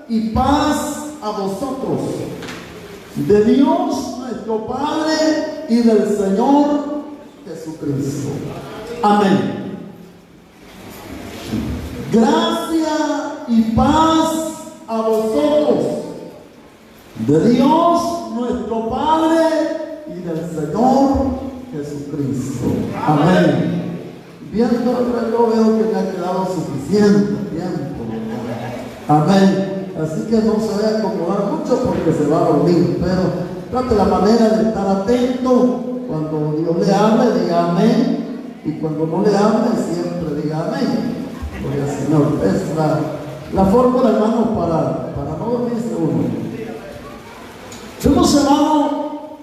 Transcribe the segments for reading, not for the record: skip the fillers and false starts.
y paz a vosotros, de Dios nuestro Padre y del Señor Jesucristo. Amén. Gracia y paz a vosotros, de Dios nuestro Padre y del Señor Jesucristo. Amén. Viendo el reloj veo que me ha quedado suficiente tiempo. Amén. Así que no se vaya a acomodar mucho porque se va a dormir, pero trate la manera de estar atento. Cuando Dios le hable, diga amén, y cuando no le hable, siempre diga amén. Gloria al Señor. Es la fórmula, hermanos, para no dormirse uno. Vemos, hermano,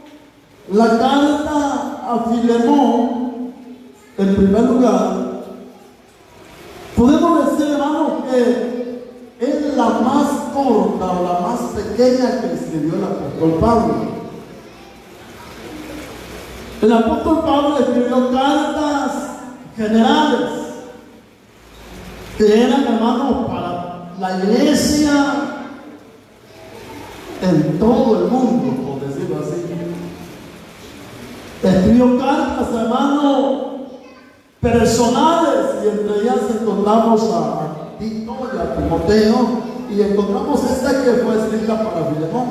la carta a Filemón. En primer lugar, podemos decir, hermano, que es la más corta o la más pequeña que escribió el apóstol Pablo. El apóstol Pablo escribió cartas generales que eran, hermanos, para la iglesia en todo el mundo, por decirlo así. Escribió cartas, hermanos, personales, y entre ellas encontramos a Tito y a Timoteo, y encontramos esta que fue escrita para Filemón.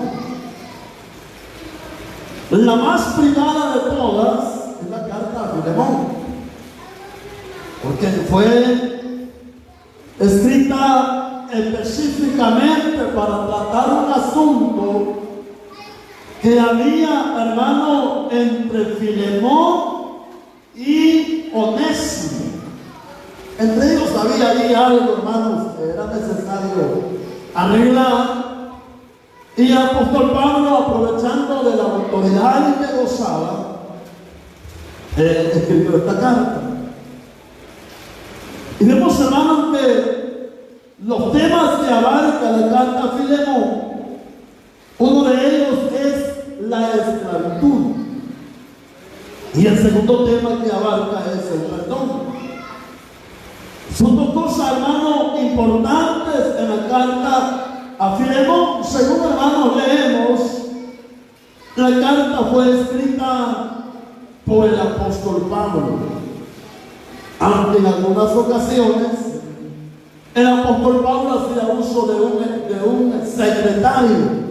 La más privada de todas es la carta a Filemón, porque fue escrita específicamente para tratar un asunto que había, hermano, entre Filemón y Onésimo. Entre ellos había ahí algo, hermanos, que era necesario arreglar. Y el apóstol Pablo, aprovechando de la autoridad que gozaba, escribió esta carta. Y vemos, hermanos, que los temas que abarca la carta a Filemón, uno de ellos es la esclavitud. Y el segundo tema que abarca es el perdón. Son dos cosas, hermanos, importantes en la carta a Filemón. Según, hermanos, leemos, la carta fue escrita por el apóstol Pablo, aunque en algunas ocasiones el apóstol Pablo hacía uso de un secretario.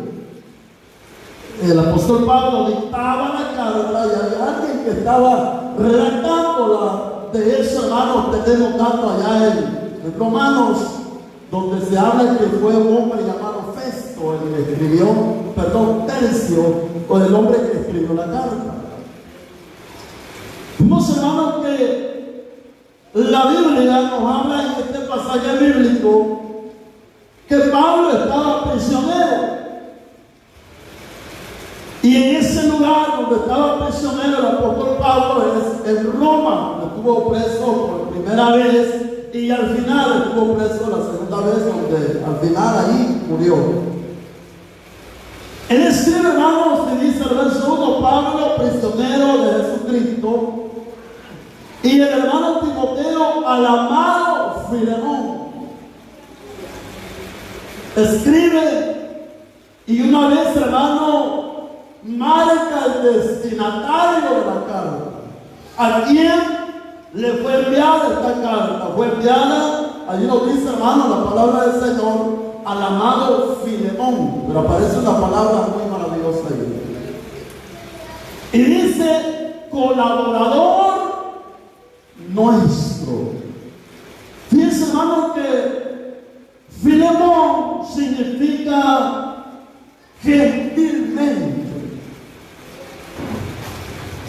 El apóstol Pablo dictaba la carta y había alguien que estaba redactándola. De eso, hermanos, tenemos tanto allá en Romanos, donde se habla que fue un hombre llamado Festo el que escribió, Tercio, o el hombre que escribió la carta. Vemos, hermanos, que la Biblia nos habla en este pasaje bíblico que Pablo estaba prisionero. Y en ese lugar donde estaba prisionero el apóstol Pablo es en Roma, donde estuvo preso por primera vez y al final estuvo preso la segunda vez, donde al final ahí murió. Él escribe, hermanos, y dice el verso 1, Pablo, prisionero de Jesucristo, y el hermano Timoteo al amado Filemón. Escribe, y una vez, hermano, marca el destinatario de la carta. ¿A quién le fue enviada esta carta? Fue enviada, allí nos dice, hermano, la palabra del Señor, al amado Filemón. Pero aparece una palabra muy maravillosa ahí. Y dice, colaborador nuestro. Fíjense, hermano, que Filemón significa gentilmente.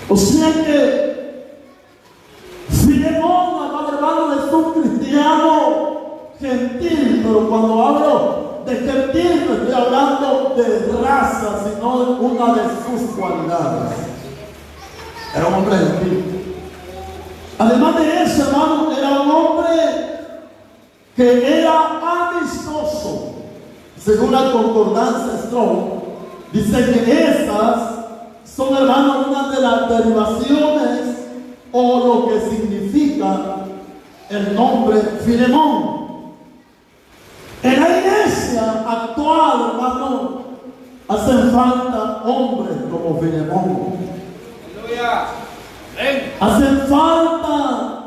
O sea que Filemón, amado hermano, es un cristiano gentil, pero cuando hablo de gentil no estoy hablando de raza, sino de una de sus cualidades. Era un hombre gentil. Además de eso, hermano, era un hombre que era amistoso. Según la concordancia Strong, dice que estas son, hermanos, una de las derivaciones o lo que significa el nombre Filemón. En la iglesia iglesia actual, hermano, hacen falta hombres como Filemón. Hacen falta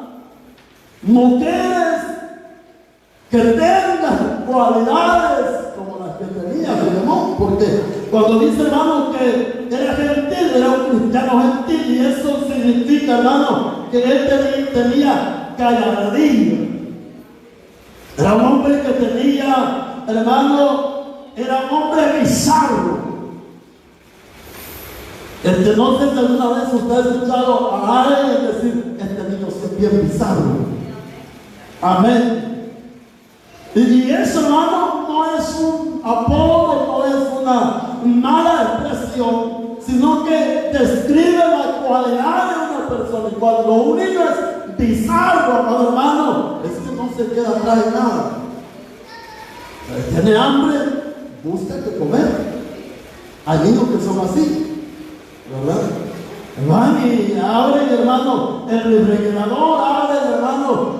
mujeres que tengan cualidades como las que tenía Filemón, porque cuando dice, hermano, que era gentil, era un cristiano gentil, y eso significa, hermano, que él tenía gallardía. Era un hombre que tenía, hermano, era un hombre bizarro. No sé si alguna vez usted ha escuchado a alguien decir, este niño es bien bizarro. Amén. Y eso, hermano, no es un apodo, no es una mala expresión, sino que describe la cualidad de una persona. Y cuando lo único es bizarro, amado hermano, es que no se queda atrás de nada. Tiene hambre, busca que comer. Hay niños que son así, ¿verdad? Van y abren, hermano, el refrigerador, abren, hermano,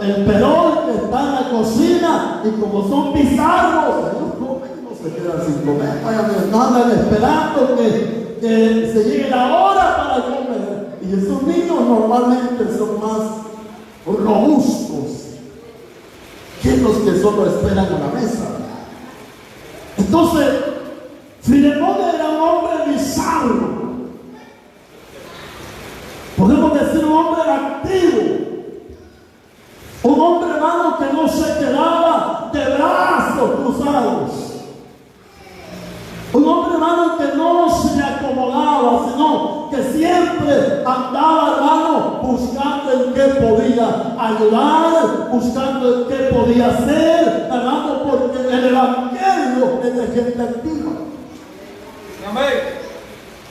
el perol que está en la cocina, y como son bizarros, ellos comen y no se quedan sin comer. No andan esperando que se llegue la hora para comer. Y esos niños normalmente son más robustos que los que solo esperan a la mesa. Entonces, Filemón era un hombre bizarro. Podemos decir un hombre activo, un hombre, hermano, que no se quedaba de brazos cruzados, un hombre, hermano, que no se acomodaba, sino que siempre andaba, hermano, buscando en qué podía ayudar, buscando en qué podía hacer, hermano, porque el evangelio es de gente activa. Amén.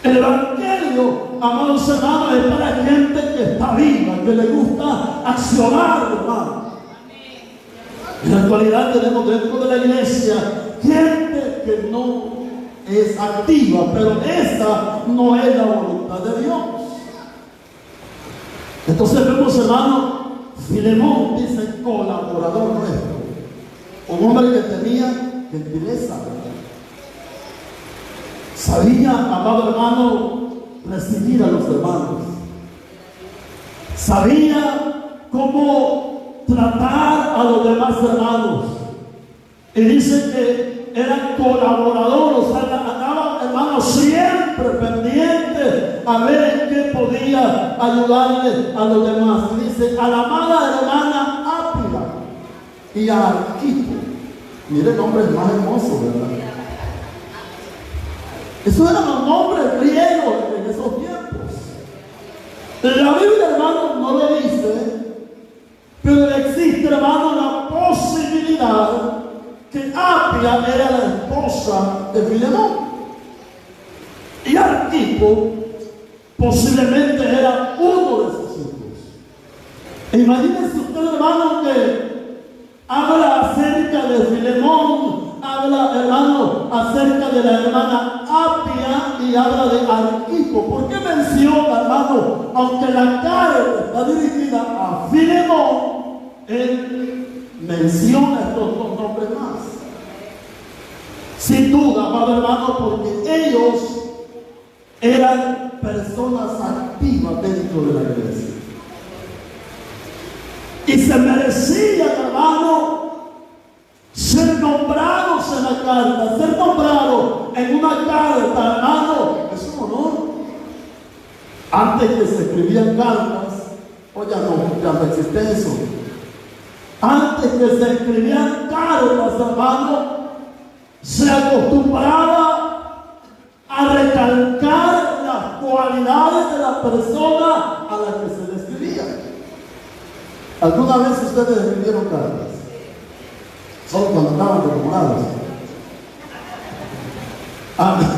El evangelio, amados hermanos, es para gente que está viva, que le gusta accionar, hermano. En la actualidad tenemos dentro de la iglesia gente que no es activa, pero esa no es la voluntad de Dios. Entonces vemos, hermano, Filemón dice colaborador nuestro, un hombre que tenía gentileza. Sabía, amado hermano, recibir a los hermanos. Sabía cómo tratar a los demás hermanos. Y dice que eran colaboradores, o sea, andaban, hermanos, siempre pendientes a ver en qué podía ayudarle a los demás. Y dice, a la amada hermana Ápila y a Arquipo. Miren, nombres más hermosos, ¿verdad? Esos eran los nombres griegos en esos tiempos. La Biblia, hermano, no lo dice, pero existe, hermano, la posibilidad que Apia era la esposa de Filemón. Y Arquipo posiblemente era uno de sus hijos. Imagínense usted, hermano, que habla acerca de Filemón, habla, hermano, acerca de la hermana Apia y habla de Arquipo. ¿Por qué menciona, hermano, aunque la carta está dirigida a Filemón, él menciona estos dos nombres más? Sin duda, amado hermano, porque ellos eran personas activas dentro de la iglesia. Y se merecían, hermano, ser nombrados en la carta. Ser nombrados en una carta, hermano, es un honor. Antes que se escribían cartas, o ya no existe eso. Antes que se escribían cartas, hermano, se acostumbraba a recalcar las cualidades de la persona a la que se le escribía. ¿Alguna vez ustedes escribieron cartas? Solo cuando estaban enamorados. Amén.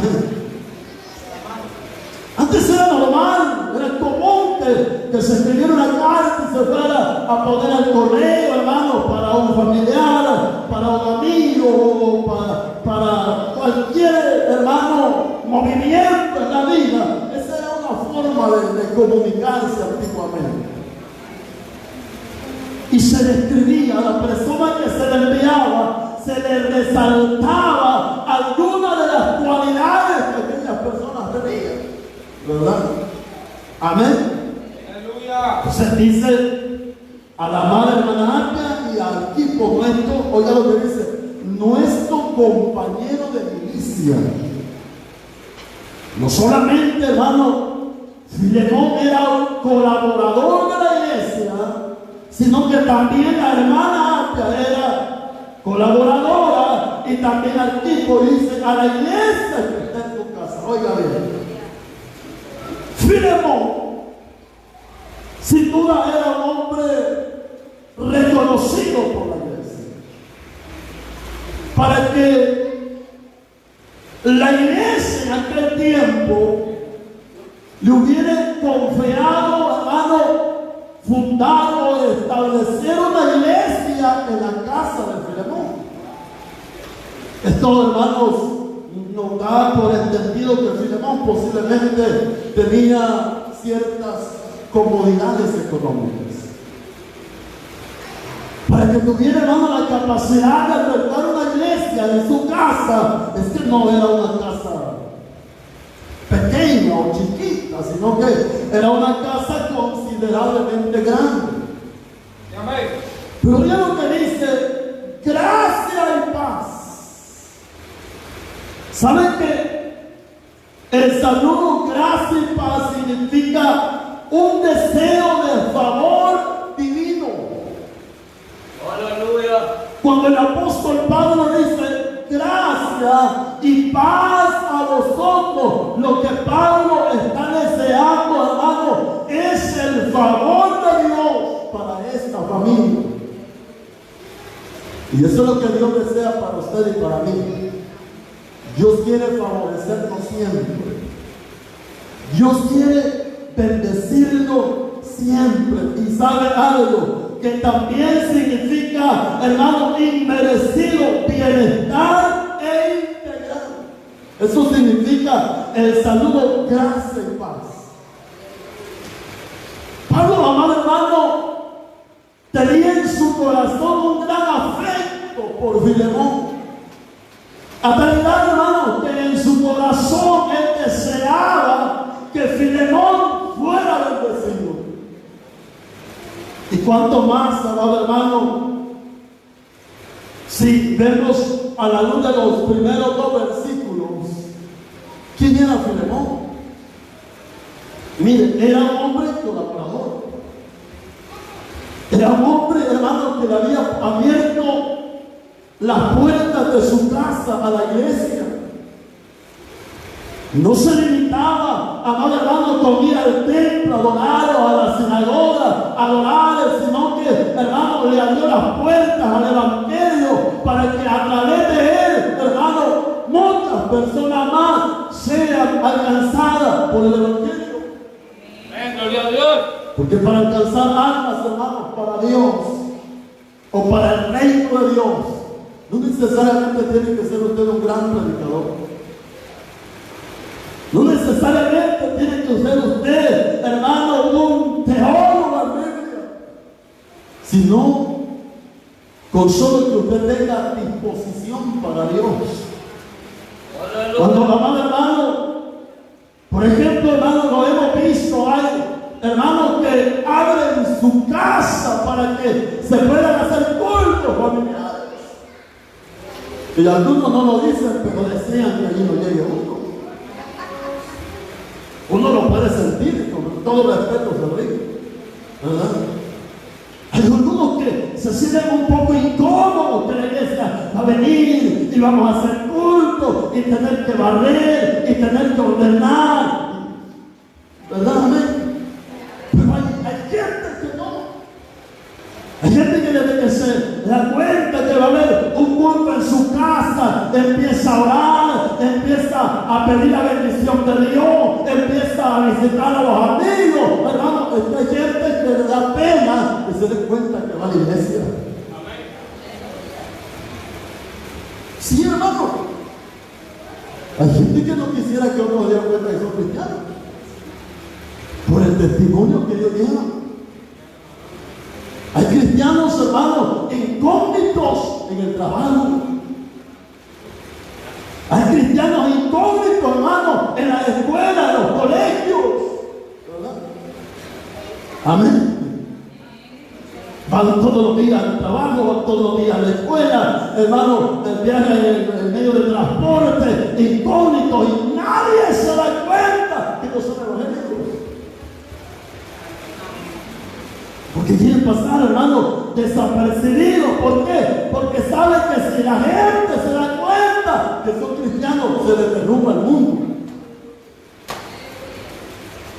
Antes era normal, era común que se escribiera una carta y se fuera a poner al correo, hermano, para un familiar, para un amigo, para cualquier, hermano, movimiento en la vida. Esa era una forma de comunicarse antiguamente. Y se le escribía a la persona que se le enviaba, se le resaltaba alguna de las cualidades que aquellas personas tenían, ¿verdad? Amén. Aleluya. Entonces dice a la amada hermana Apia y al equipo nuestro, oiga lo que dice, nuestro compañero de milicia. No solamente, hermano, Filemón era un colaborador de la iglesia, sino que también la hermana Apia era colaboradora y también al equipo, dice, a la iglesia que está en tu casa. Oiga bien, Filemón sin duda era un hombre reconocido por la iglesia, para que la iglesia en aquel tiempo le hubiera confiado, hermano, fundar o establecer una iglesia en la casa de Filemón. Esto, hermanos, nos da por entendido que Filemón posiblemente tenía ciertas comodidades económicas. Para que tuviera, hermano, la capacidad de albergar una iglesia en su casa, es que no era una casa pequeña o chiquita, sino que era una casa considerablemente grande. Amén. Pero mira lo que dice: gracia y paz. ¿Saben que el saludo gracia y paz significa un deseo de favor divino? Aleluya. Cuando el apóstol Pablo dice gracia y paz a vosotros, lo que Pablo está deseando, hermano, es el favor de Dios para esta familia. Y eso es lo que Dios desea para usted y para mí. Dios quiere favorecernos siempre. Dios quiere bendecirlo siempre. Y sabe algo que también significa, hermano, inmerecido bienestar e integral. Eso significa el saludo gracia y paz. Pablo, amado hermano, tenía en su corazón un gran afecto por Filemón. A tal edad, hermano, que en su corazón él deseaba que Filemón fuera bendecido. Y cuánto más, amado hermano, si vemos a la luz de los primeros 2 versículos, ¿quién era Filemón? Mire, era un hombre colaborador. Era un hombre, hermano, que le había abierto las puertas de su casa a la iglesia. No se limitaba, amado hermano, con ir al templo, adorar, o a la sinagoga, adorar, sino que, hermano, le abrió las puertas al evangelio para que a través de él, hermano, muchas personas más sean alcanzadas por el evangelio. Amén, gloria a Dios. Porque para alcanzar almas, hermanos, para Dios o para el reino de Dios, no necesariamente tiene que ser usted un gran predicador. No necesariamente tiene que ser usted, hermano, un teólogo de la Biblia, sino con solo que usted tenga disposición para Dios. Aleluya. Cuando, amado hermano, por ejemplo, hermano, lo hemos visto, hay hermanos que abren su casa para que se puedan hacer cultos familiares. Y algunos no lo dicen, pero desean que allí no llegue uno. Uno lo puede sentir, con todo respeto se ríe, ¿verdad? Hay algunos que se sienten un poco incómodos que la iglesia va a venir y vamos a hacer culto y tener que barrer y tener que ordenar, ¿verdad? Amén. Pero hay gente que no. Hay gente que desde que se da cuenta que va a haber un culto en su casa, empieza a orar, empieza a pedir la bendición de Dios, empieza a visitar a los amigos, hermano. Hay gente que le da pena que se dé cuenta que va a la iglesia. Amén. Sí, hermano. Hay gente que no quisiera que otros dieran cuenta que son cristianos por el testimonio que Dios lleva. Hay cristianos, hermanos, incógnitos en el trabajo. Hay cristianos incógnitos, hermano, en la escuela, en los colegios. ¿Verdad? Amén. Van todos los días al trabajo, van todos los días a la escuela, hermano, viajan en medio del transporte, incógnitos, y nadie se da cuenta que no son evangélicos. Porque quieren pasar, hermano, desapercibidos. ¿Por qué? Porque saben que si la gente se da cuenta que son cristianos, se les derrumba el mundo.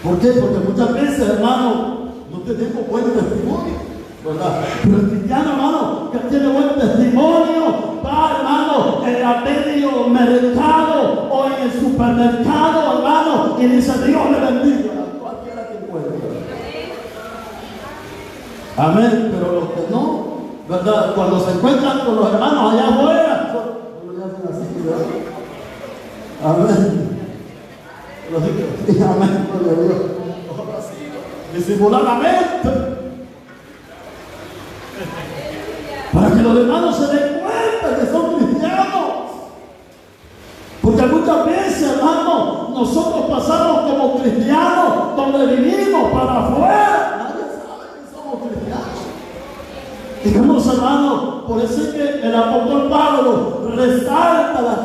¿Por qué? Porque muchas veces, hermano, no tenemos buen testimonio, ¿verdad? Pero el cristiano, hermano, que tiene buen testimonio, va, hermano, en el medio mercado o en el supermercado, hermano, y dice: Dios le bendiga a cualquiera que encuentre. Amén. Pero los que no, ¿verdad? Cuando se encuentran con los hermanos allá afuera, amén. Amén. Gloria a Dios. Disimuladamente, para que los hermanos se den cuenta que son cristianos. Porque muchas veces, hermano, nosotros pasamos como cristianos donde vivimos para afuera. Nadie sabe que somos cristianos. Digamos, hermano, por eso es que el apóstol Pablo resalta las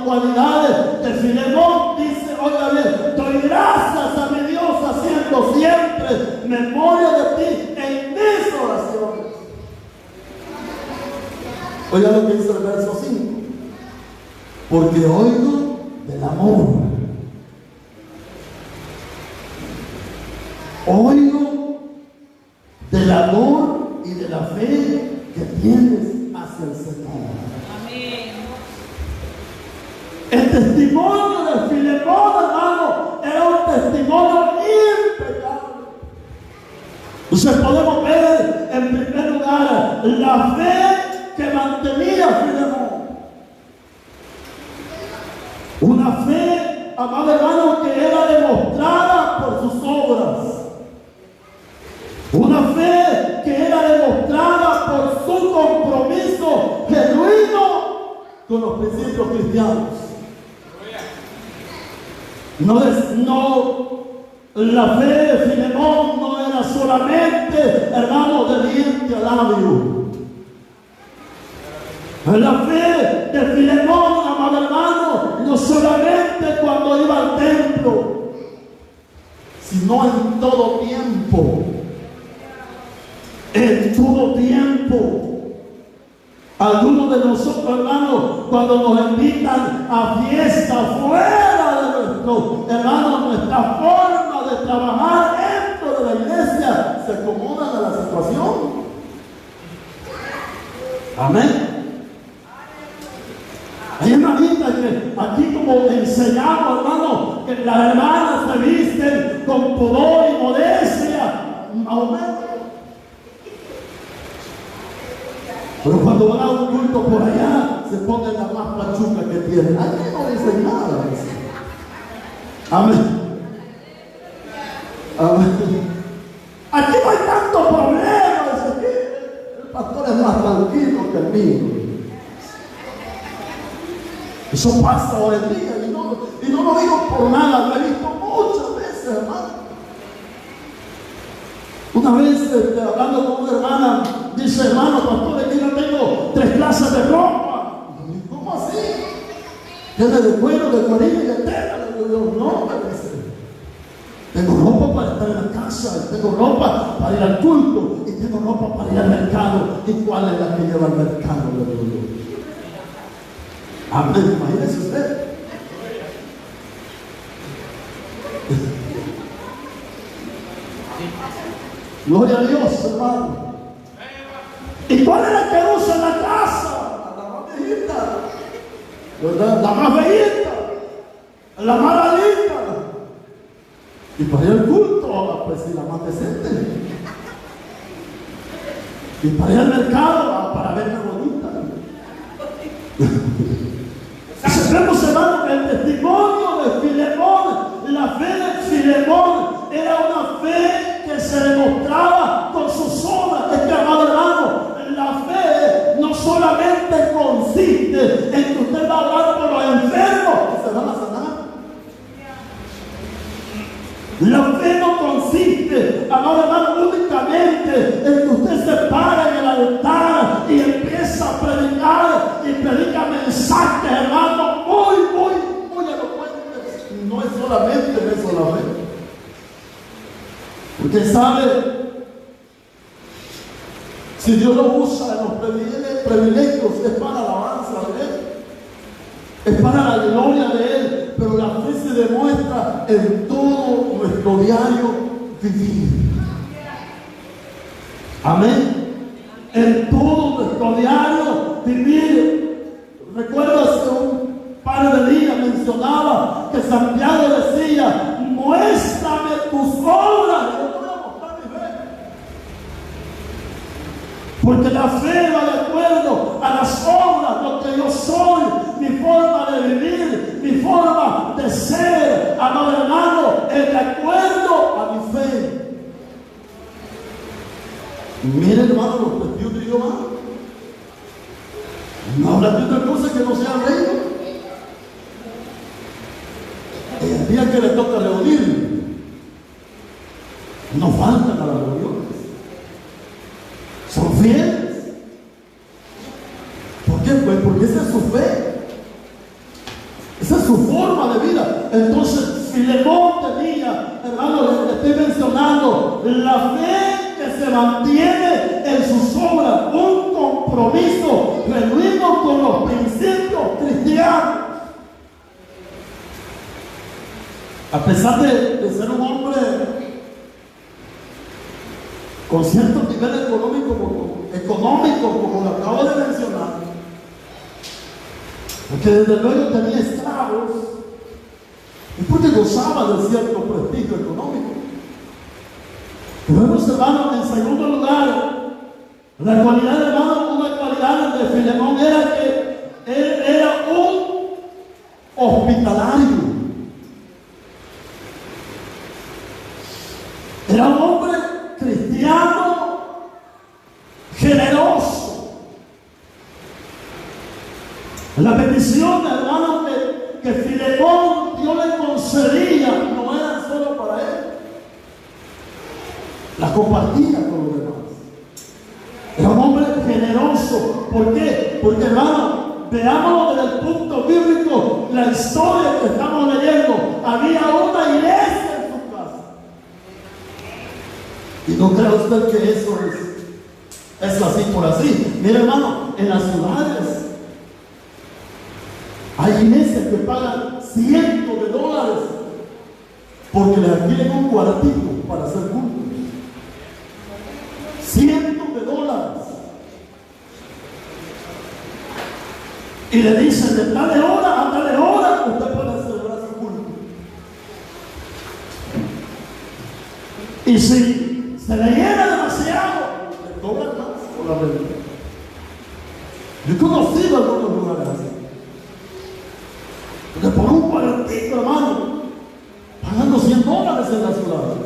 cualidades de Filemón. Dice: oiga bien, doy gracias a mi Dios haciendo siempre memoria de ti en mis oraciones. Oiga lo que dice el verso 5. Porque oigo del amor. Oigo del amor y de la fe que tienes hacia el Señor. Amén. El testimonio de Filemón, hermano, era un testimonio impecable. Entonces podemos ver en primer lugar la fe que mantenía Filemón. Una fe, amado hermano, que era demostrada por sus obras. Una fe que era demostrada por su compromiso genuino con los principios cristianos. La fe de Filemón no era solamente, hermano, de diente a labio. La fe de Filemón, amado hermano, no solamente cuando iba al templo, sino en todo tiempo. En todo tiempo. Algunos de nosotros, hermanos, cuando nos invitan a fiesta fuera de nuestro, hermanos, nuestra forma de trabajar dentro de la iglesia se acomodan a la situación. Amén. Hay hermanitas que aquí, como enseñamos, hermano, que las hermanas se visten con pudor y modestia, más o menos. Pero cuando van a un culto por allá, se ponen la más pachuca que tienen. Aquí no dicen nada. Amén. Amén. Aquí no hay tanto problema. El pastor es más tranquilo que el mío. Eso pasa hoy en día, y no lo digo por nada, lo he visto muchas veces, hermano. Una vez hablando con una hermana, dice: hermano, pastor, aquí yo tengo 3 clases de ropa. Y yo, ¿cómo así? ¿Tiene de cuero, de cuerina y de tela? Le digo: no, me dice. Tengo ropa para estar en la casa, tengo ropa para ir al culto, y tengo ropa para ir al mercado. ¿Y cuál es la que lleva al mercado? Le digo yo. Amén, imagínese usted. Gloria a Dios, hermano. ¿Y cuál es la que usa en la casa? La más viejita, ¿verdad? La más bellita, la más linda. Y para ir al culto, pues sí, la más decente. Y para ir al mercado, para verme bonita. Vemos, hermano, que el testimonio de Filemón, la fe de Filemón, era una fe que se demostraba con sus obras. Es que, amado hermano, la fe no solamente consiste en que usted va a hablar por los enfermos, La fe no consiste, amado hermano, únicamente en que usted se para en el altar y empieza a predicar y predica mensajes, hermano, muy elocuentes. No es solamente eso la fe. Usted sabe, si Dios lo usa en los privilegios, es para la alabanza de Él, es para la gloria de Él, pero la fe se demuestra en todo nuestro diario vivir. Amén. En todo nuestro diario vivir. Recuerdo hace un par de días mencionaba que Santiago decía: muéstrame tus obras. Yo te voy a mostrar mi fe. Porque la fe va de acuerdo a las obras, lo que yo soy, mi forma de vivir, mi forma de ser, amado hermano, es de acuerdo a mi fe. Miren, hermano, los testigos de Jehová no hablan de otra cosa que no sea reino. El día que le toca reunir, no faltan a las reuniones. Son fieles. ¿Por qué? Pues porque esa es su fe. Esa es su forma de vida. Entonces, Filemón tenía, hermano, le estoy mencionando, la fe que se mantiene en sus obras, un compromiso genuino con los principios cristianos. A pesar de ser un hombre con cierto nivel económico, como lo acabo de mencionar, porque desde luego tenía esclavos, y porque gozaba de cierto prestigio económico. Pero hemos, hermano, en segundo lugar, la cualidad, hermano, una cualidad de Filemón era que él era un hospitalario. Era un hombre cristiano, generoso. La bendición, hermano, que Filemón Dios le concedía no eran solo para él, la compartía con los demás. Era un hombre generoso. ¿Por qué? Porque, hermano, veámoslo desde el punto bíblico, la historia que estamos leyendo. Había una iglesia en su casa. Y no crea usted que eso es así por así. Mire, hermano, en las ciudades hay iglesias que pagan cientos de dólares porque le alquilen un cuartito para hacer culto. Cientos de dólares. Y le dicen de tal hora a tal hora usted puede celebrar su culto. Y si se le llena demasiado, le cobran más por la renta. Yo he conocido algunos lugares así. Porque por un cuartito, hermano, pagando $100 en las ciudades.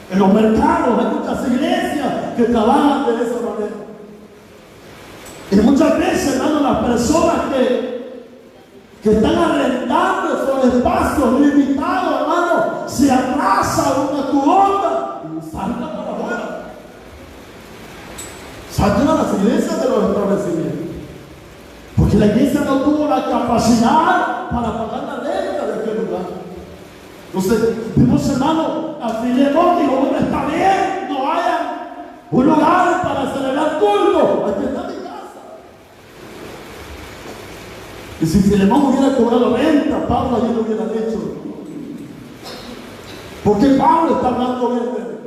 En los mercados hay muchas iglesias que trabajan de esa manera. Y muchas veces, hermano, las personas que están arrendando esos espacios limitados, hermano, se atrasan una cuota y saltan para afuera. Saltan a las iglesias de los establecimientos. Porque la iglesia no tuvo la capacidad para pagar la renta de aquel lugar. Entonces, vimos, hermano, a Filemón dijo: bueno, está bien, no haya un lugar para celebrar culto, aquí está mi casa. Y si Filemón hubiera cobrado renta, Pablo allí lo hubiera hecho. ¿Por qué Pablo está hablando bien de él?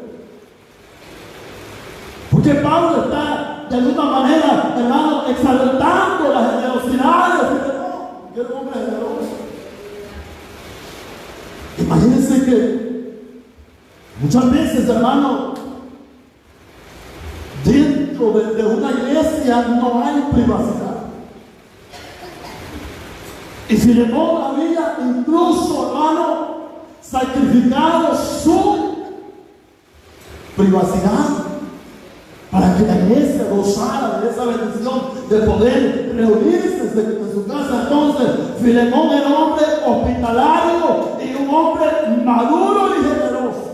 ¿Por qué Pablo está de alguna manera, hermano, exaltando la generosidad de Filemón? Que era un hombre generoso. Imagínense que muchas veces, hermano, dentro de una iglesia no hay privacidad. Y Filemón había incluso, hermano, sacrificado su privacidad para que la iglesia gozara de esa bendición de poder reunirse en su casa. Entonces, Filemón era un hombre hospitalario y un hombre maduro y generoso.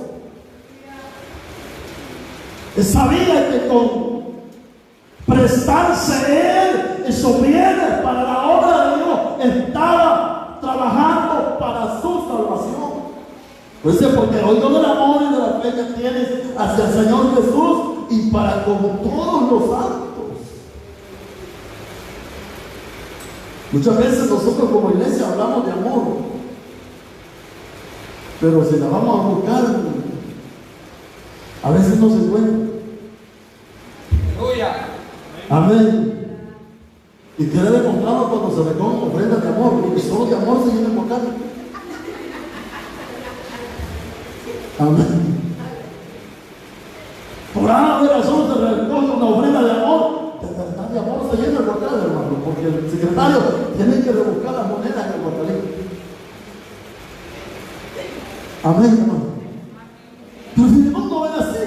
Él sabía que con prestarse él esos bienes para la obra de Dios estaba trabajando para su salvación. Pues porque hoy todo el amor y de la fe que tienes hacia el Señor Jesús y para con todos los santos. Muchas veces nosotros como iglesia hablamos de amor, pero si la vamos a buscar, a veces no se encuentra. Aleluya. Amén. Y quiere demostrarlo cuando se recogen ofrendas de amor, porque solo de amor se llena el bocal. Amén. Por alguna razón se recoge una ofrenda de amor. De verdad, de amor se llena el bocal, hermano, porque el secretario tiene que rebuscar las monedas en el bocalito. Amén, hermano. Pero Filemón no era así.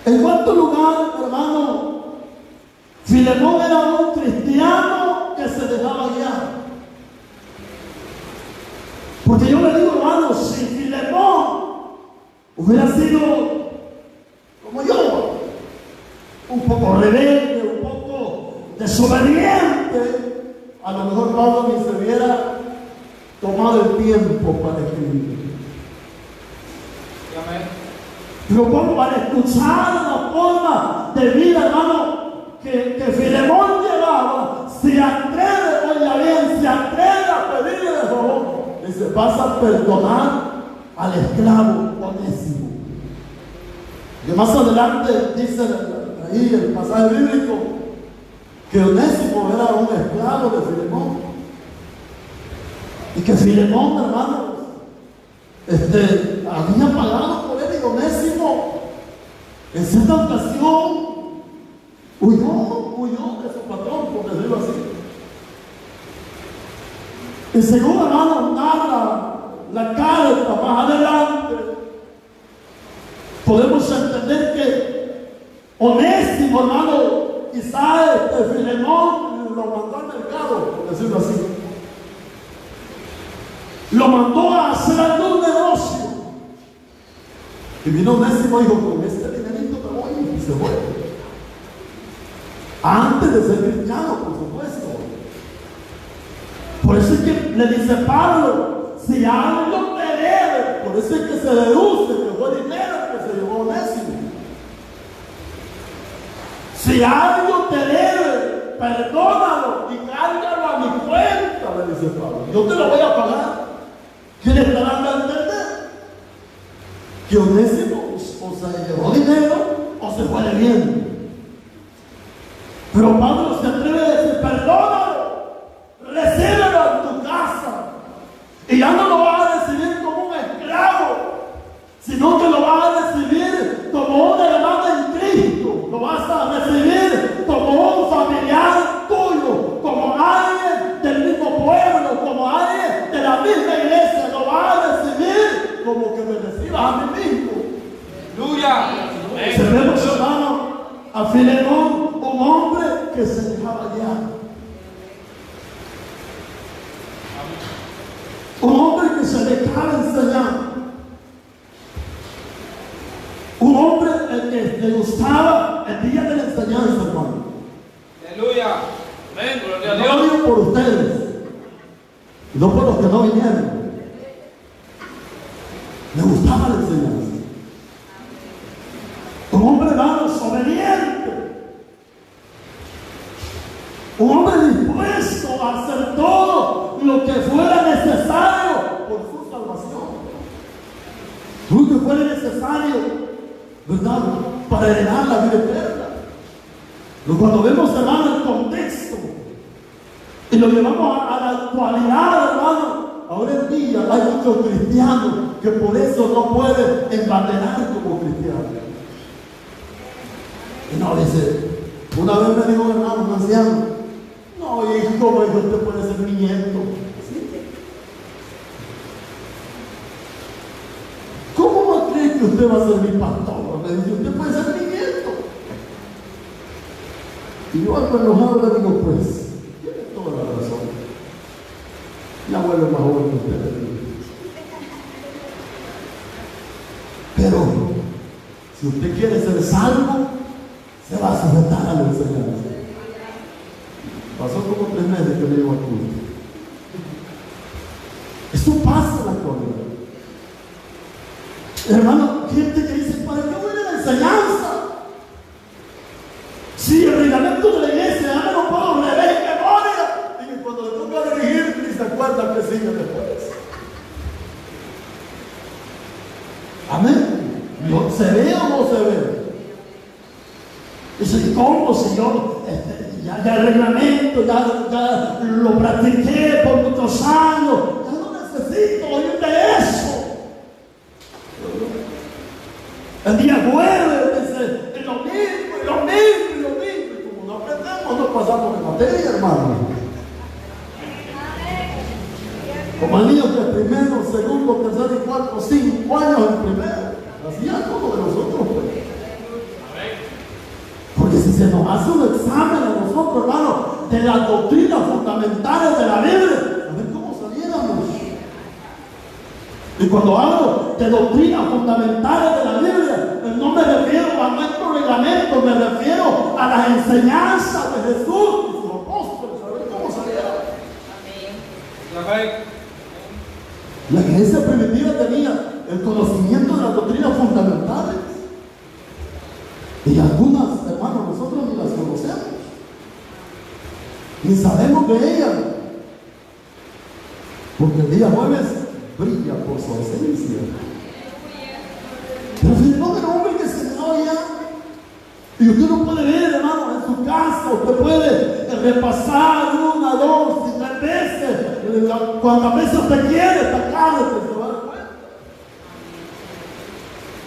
En cuarto lugar, hermano, Filemón era un cristiano que se dejaba guiar. Porque yo le digo, hermano, si Filemón hubiera sido como yo, un poco rebelde, un poco desobediente, a lo mejor Pablo ni se hubiera tomado el tiempo para escribir. Pero como al escuchar la forma de vida, hermano, que Filemón llevaba, se atreve, oiga bien, se atreve a pedirle de favor. Dice, vas a perdonar al esclavo Onésimo. Y más adelante dice ahí el pasaje bíblico que Onésimo era un esclavo de Filemón. Y que Filemón, hermanos, había pagado por él, y Onésimo en cierta ocasión huyó de su patrón, por decirlo así. Y según, hermanos, narra la carta más adelante, podemos entender que Onésimo, hermano, quizás Filemón lo mandó al mercado, por decirlo así. Lo mandó a hacer algún negocio. Y vino Onésimo y dijo, con este dinerito me voy, y se fue. Antes de ser cristiano, por supuesto. Por eso es que le dice Pablo, si algo te debe, por eso es que se deduce que fue dinero que se llevó Onésimo. Si algo te debe, perdónalo y cárgalo a mi cuenta, le dice Pablo. Yo te lo voy a pagar. ¿Quién está dando a entender? Que Onésimo o se llevó dinero o se fue debiendo. Pero Pablo se atreve a decir, perdónalo, recíbelo en tu casa. Y ya no lo vas a recibir como un esclavo, sino que lo vas a recibir como un hermano en Cristo. Lo vas a recibir como un familiar tuyo, como alguien del mismo pueblo, como alguien de la misma iglesia. Lo vas a recibir como que me recibas a mí mismo. Aleluya. Observemos, hermano, a Filemón, un hombre que se dejaba guiar. Un hombre que se dejaba enseñar. Un hombre que le gustaba el día de la enseñanza, hermano. Aleluya. Amén. Gloria a No Dios. digo por ustedes, no por los que no vinieron. Le gustaba la enseñanza. Un hombre, hermanos, obediente. Un hombre dispuesto a hacer todo lo que fuera necesario por su salvación. Lo que fuera necesario, ¿verdad?, para heredar la vida eterna. Pero cuando vemos, hermano, el contexto y lo llevamos a la actualidad, hermano, ahora en día hay muchos cristianos que por eso no pueden embanderar como cristianos. Y no, dice, una vez me dijo un hermano, un anciano, no, hijo, usted puede ser mi nieto. ¿Cómo no cree que usted va a ser mi pastor? Me dice, usted puede ser mi nieto. Y yo algo enojado le digo, pues, tiene toda la razón. Mi abuelo es más joven que usted. Si usted quiere ser salvo, se va a sujetar a la enseñanza. Pasó como 3 meses que le llevo al culto. Eso pasa en la actualidad. Hermano, gente que dice, ¿para qué voy a la enseñanza? Si el reglamento de la iglesia ya me lo puedo leer en memoria. Y cuando le toca dirigir, ni se acuerda que sigue después. Amén. ¿Se ve o no se ve? Dice, ¿cómo, Señor? Ya el reglamento, ya lo practiqué por muchos años. Ya no necesito oír de eso. El día jueves, dice, lo mismo. Y como no aprendemos, no pasamos de materia, hermano. Como el niño que primero, segundo, tercero y cuarto, 5 años en primero. Así es como de nosotros, pues. Porque si se nos hace un examen a nosotros, hermano, de las doctrinas fundamentales de la Biblia, a ver cómo saliéramos. Y cuando hablo de doctrinas fundamentales de la Biblia, no me refiero a nuestro reglamento, me refiero a las enseñanzas de Jesús y sus apóstoles, a ver cómo salieron. La iglesia primitiva tenía el conocimiento de las doctrinas fundamentales. Y algunas, hermanos, nosotros ni las conocemos. Ni sabemos de ellas. Porque el día jueves brilla por su ausencia. Pero si no del hombre que se me oye, y usted no puede ver, hermano, en su casa, usted puede repasar 1, 2 y 3 veces, cuantas veces usted quiere, esta carne, se va a dar cuenta.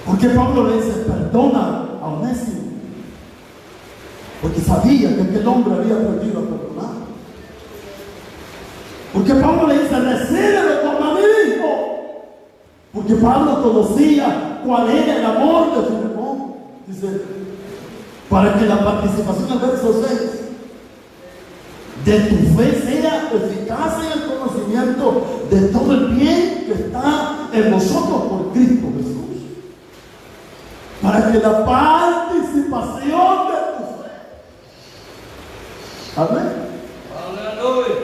Porque Pablo le dice, perdona a Onésimo, porque sabía que aquel hombre había aprendido a perdonar. Porque Pablo le dice, recíbelo como a mi hijo, porque Pablo conocía cuál era el amor de Filemón. Dice, para que la participación del verso 6 de tu fe sea eficaz en el conocimiento de todo el bien que está en vosotros por Cristo Jesús. Para que la participación de tu fe. Amén. Aleluya.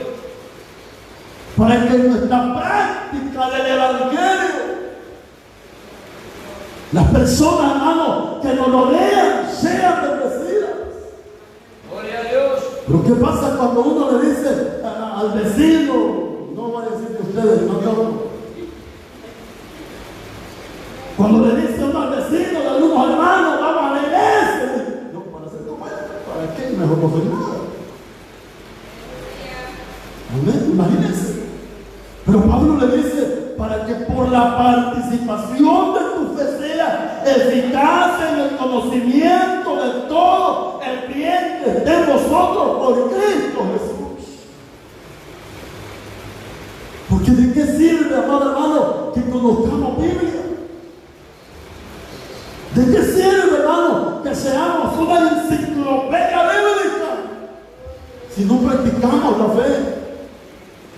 Para que nuestra práctica del Evangelio, las personas, hermanos, que nos rodean, sean bendecidas. Gloria a Dios. Pero ¿qué pasa cuando uno le dice al vecino, no voy a decir de ustedes, no yo? Cuando le dice uno al vecino, de algunos hermanos, vamos a la iglesia. No, para hacer como él, ¿para qué? Mejor no soy nada. Amén, imagínense. Pero Pablo le dice, para que por la participación de tu fe sea eficaz en el conocimiento de todo el bien que esté en vosotros por Cristo Jesús. Porque ¿de qué sirve, amado hermano, que conozcamos Biblia? ¿De qué sirve, hermano, que seamos una enciclopedia bíblica si no practicamos la fe?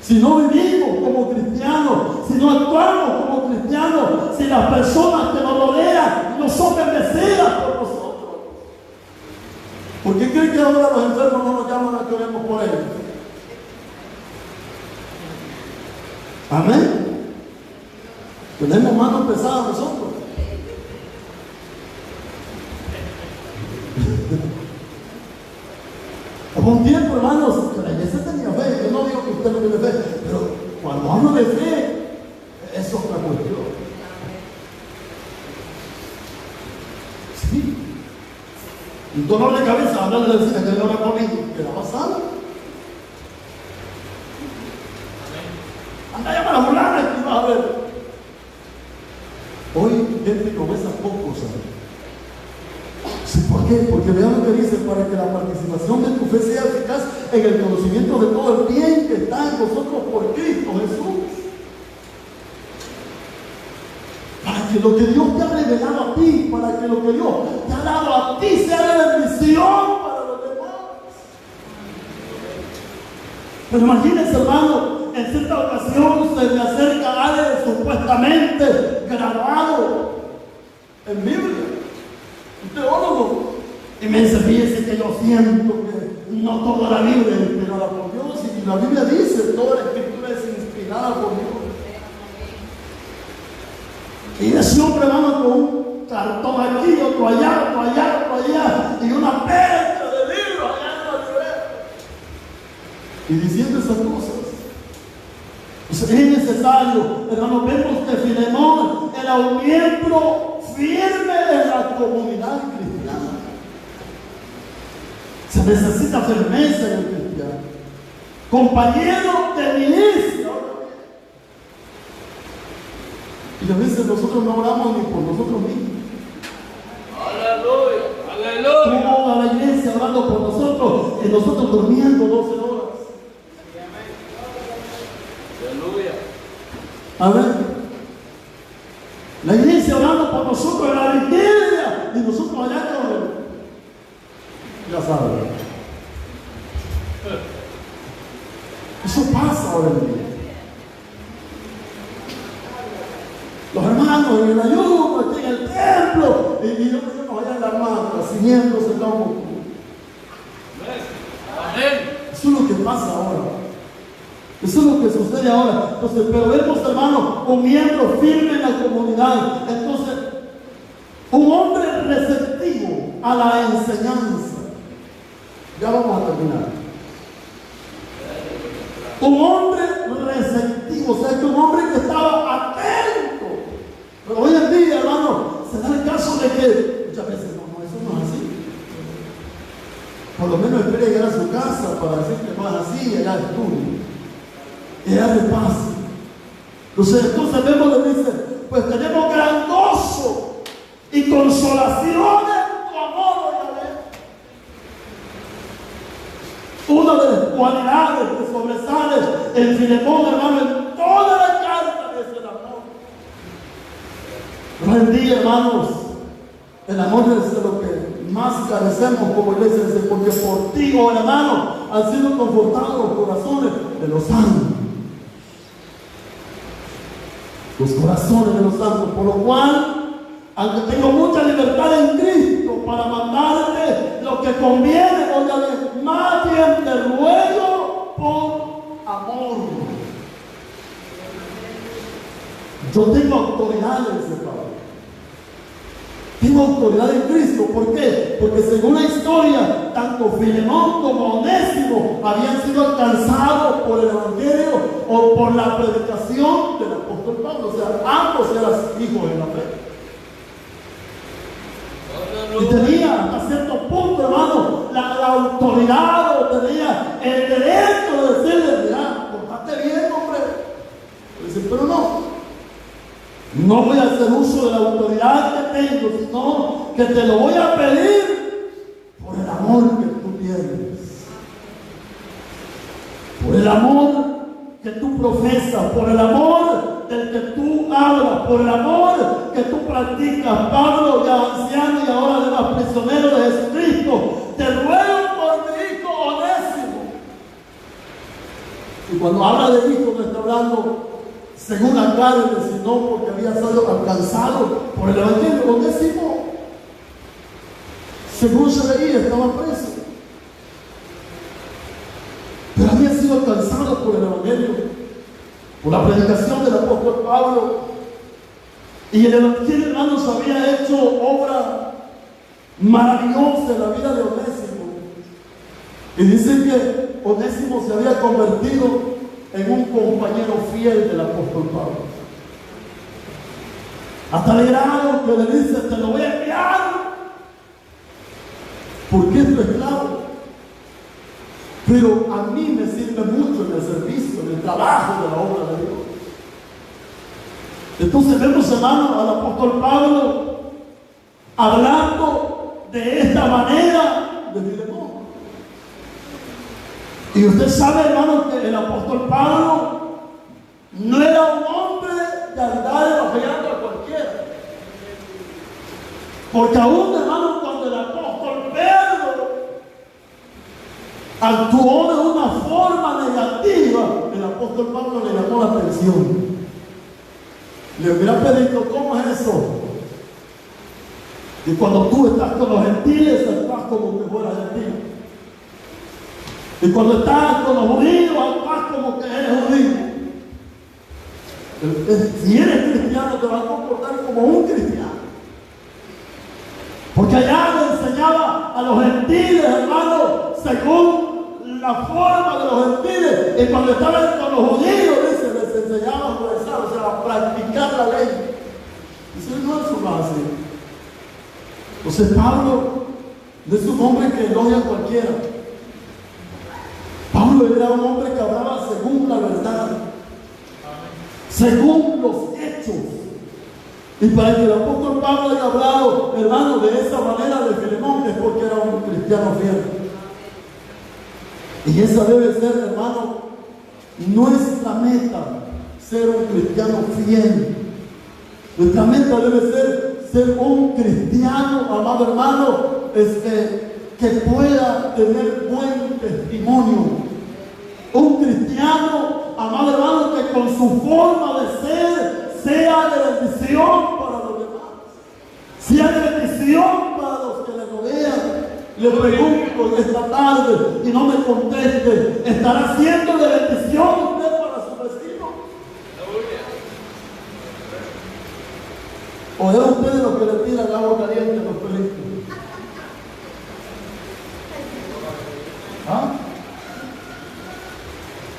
Si no vivimos como cristianos, si no actuamos como cristianos, si las personas que nos rodean no son bendecidas por nosotros. ¿Por qué creen que ahora los enfermos no nos llaman a que oremos por ellos? Amén. Tenemos manos pesadas nosotros. Hubo un tiempo, hermanos, que la iglesia tenía fe. Yo no digo que usted no tiene fe, pero cuando hablo de fe, eso es otra cuestión. Sí. Un dolor de cabeza, hablar de decir que ahora conmigo, que la pasada. Anda a llamar a la fulana y vas a ver. Hoy gente con esas pocos, ¿sabes? ¿Por qué? Porque vean lo que dice, para que la participación de tu fe sea eficaz en el conocimiento de todo el bien que está en vosotros por Cristo Jesús. Para que lo que Dios te ha revelado a ti, para que lo que Dios te ha dado a ti sea de bendición para los demás. Pero imagínense, hermano, en cierta ocasión se me acerca alguien supuestamente graduado en Biblia. un teólogo, y me dice, fíjese que yo siento que no toda la Biblia es inspirada por Dios, y la Biblia dice, toda la escritura es inspirada por Dios. Y ese hombre, hermano, con un cartón aquí, otro allá, otro allá, otro allá, y una percha de libros allá en la libreta. Y diciendo esas cosas. Es necesario, hermano, vemos que Filemón era un miembro firme en la comunidad cristiana. Se necesita firmeza en el cristiano. Compañero de milicia. Y a veces nosotros no oramos ni por nosotros mismos. Aleluya, aleluya. Como a la iglesia orando por nosotros y nosotros durmiendo 12 horas. Aleluya. A ver, la iglesia orando por nosotros en la vigilia y nosotros allá con, ya saben. Eso pasa ahora en día. Los hermanos en el ayuno, aquí en el templo, y yo allá en la mata, ciñéndose el lomo. Amén. Eso es lo que pasa ahora. Eso es lo que sucede ahora. Entonces, pero vemos, hermano, un miembro firme en la comunidad. Entonces, un hombre receptivo a la enseñanza. Ya vamos a terminar. Un hombre receptivo, o sea, que un hombre que estaba atento. Pero hoy en día, hermano, se da el caso de que muchas veces no, eso no es así. Por lo menos espera llegar a su casa para decir que no es así, allá estudia. Y allá repasa. Entonces vemos, le dice, pues tenemos gran gozo y consolación en tu amor, una de las cualidades que sobresale en Filemón, hermano, en toda la carta es el amor. Hoy en día, hermanos, el amor es de lo que más carecemos como iglesia, porque por ti, oh hermano, han sido confortados los corazones de los santos. Los corazones de los santos, por lo cual, aunque tengo mucha libertad en Cristo para mandarte lo que conviene, óigame, más bien te ruego por amor. Yo tengo autoridad en ese Pablo. Tengo autoridad en Cristo. ¿Por qué? Porque según la historia, tanto Filemón como Onésimo habían sido alcanzados por el Evangelio o por la predicación del apóstol Pablo. O sea, ambos eran hijos en la fe. Y tenía hasta cierto punto, hermano, la autoridad, o tenía el derecho de decirle, mira, portate bien, hombre. Dice, pero no voy a hacer uso de la autoridad que tengo, sino que te lo voy a pedir por el amor que tú tienes, por el amor que tú profesas, por el amor del que tú hablas, por el amor que tú practicas. Pablo, ya anciano y ahora además prisionero de Jesucristo, te ruego por mi hijo Onésimo. Y cuando habla de hijo, no está hablando según la carne, sino porque había sido alcanzado por el Evangelio. Onésimo, según se veía, estaba preso, pero había sido alcanzado por el Evangelio, por la predicación del apóstol Pablo. Y el Evangelio, hermanos, había hecho obra maravillosa en la vida de Onésimo. Y dice que Onésimo se había convertido en un compañero fiel del apóstol Pablo. Hasta el grado que le dice, te lo voy a enviar porque es tu esclavo. Pero a mí me sirve mucho en el servicio, en el trabajo de la obra de Dios. Entonces vemos, hermano, al apóstol Pablo hablando de esta manera de Filemón. Y usted sabe, hermano, que el apóstol Pablo no era un hombre de andar elogiando a cualquiera. Porque aún, hermano, cuando el apóstol Pedro actuó de una forma negativa, el apóstol Pablo le llamó la atención. Le hubiera pedido, ¿cómo es eso? Y cuando tú estás con los gentiles, estás como que fueras gentil. Y cuando estás con los judíos, estás como que eres judío. Si eres cristiano, te vas a comportar como un cristiano. Porque allá le enseñaba a los gentiles, hermano, según la forma de los gentiles. Y cuando estaban con los judíos, dice, les enseñaba a rezar, o sea, a practicar la ley. Eso no es su base. Entonces Pablo no es un hombre que elogia a cualquiera. Pablo era un hombre que hablaba según la verdad, según los hechos. Y para que el apóstol Pablo haya hablado, hermano, de esa manera de Filemón, es porque era un cristiano fiel. Y esa debe ser, hermano, nuestra meta, ser un cristiano fiel. Nuestra meta debe ser un cristiano, amado hermano, que pueda tener buen testimonio. Un cristiano, amado hermano, que con su forma de ser sea de bendición para los demás, sea de bendición para los que le rodean. Le pregunto esta tarde y no me conteste, ¿estará siendo de bendición usted para su vecino? ¿O es usted de los que le tiran agua caliente a los perritos? ¿Ah?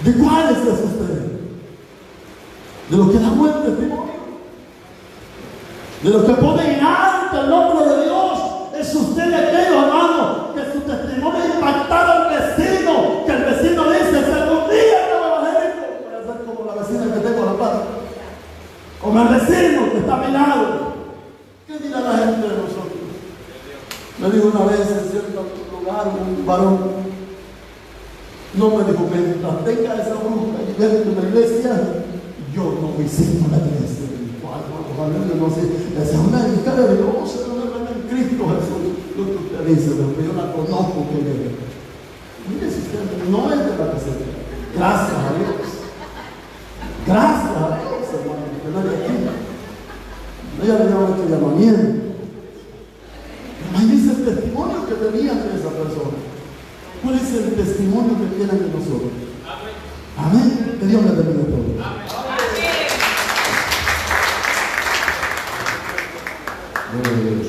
¿De cuáles es usted? ¿De los que dan buen testimonio? ¿De los que ponen en alto el nombre de Dios? ¿Es usted de aquellos, hermanos, que su testimonio impactara al vecino? Que el vecino dice, si algún día no evangélico, voy a ser como la vecina que tengo a la par, como el vecino que está a mi lado. ¿Qué dirá la gente de nosotros? Me dijo una vez en cierto lugar un varón, no me dijo, mientras tenga esa bruja y vete de la iglesia, yo no visito la iglesia. Yo no sé, esa es una cara de Dios, en Cristo Jesús. Lo que usted dice, pero yo la conozco que viene. Mire, si usted no es de la tercera. Gracias a Dios. Gracias a Dios, hermano, que no es de aquí. Ella le llama este llamamiento. Ahí dice el testimonio que tenían de esa persona. ¿Cuál es el testimonio que tienen de nosotros? Amén. Que Dios le bendiga a todos. Amén.